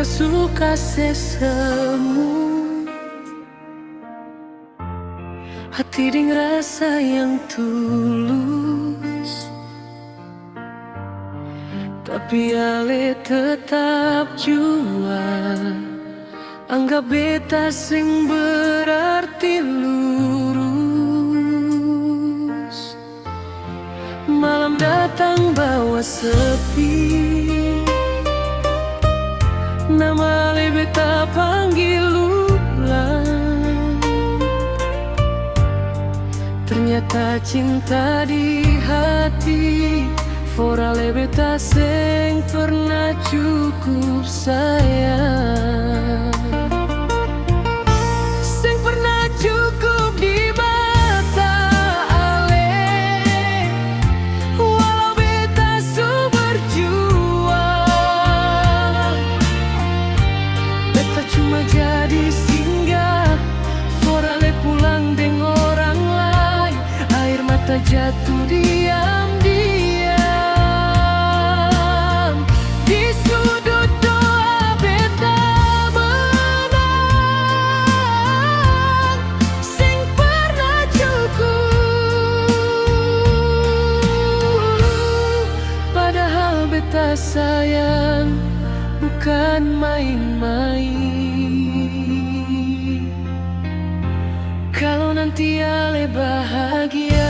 beta suka sesemu. Hati ding rasa yang tulus, tapi ale tetap jua anggap beta sing berarti lurus. Malam datang bawa sepi, nama ale beta panggil ulang. Ternyata cinta di hati for ale beta seng pernah cukup sayang. Seng pernah cukup di mata ale, walau beta su berjuang. Beta cuma jadi singgah for ale pulang deng orang lain. Air mata jatuh diam-diam di sudut doa beta menang. Sing pernah cukup, padahal beta sayang bukan main-main. Kalau nanti ale bahagia,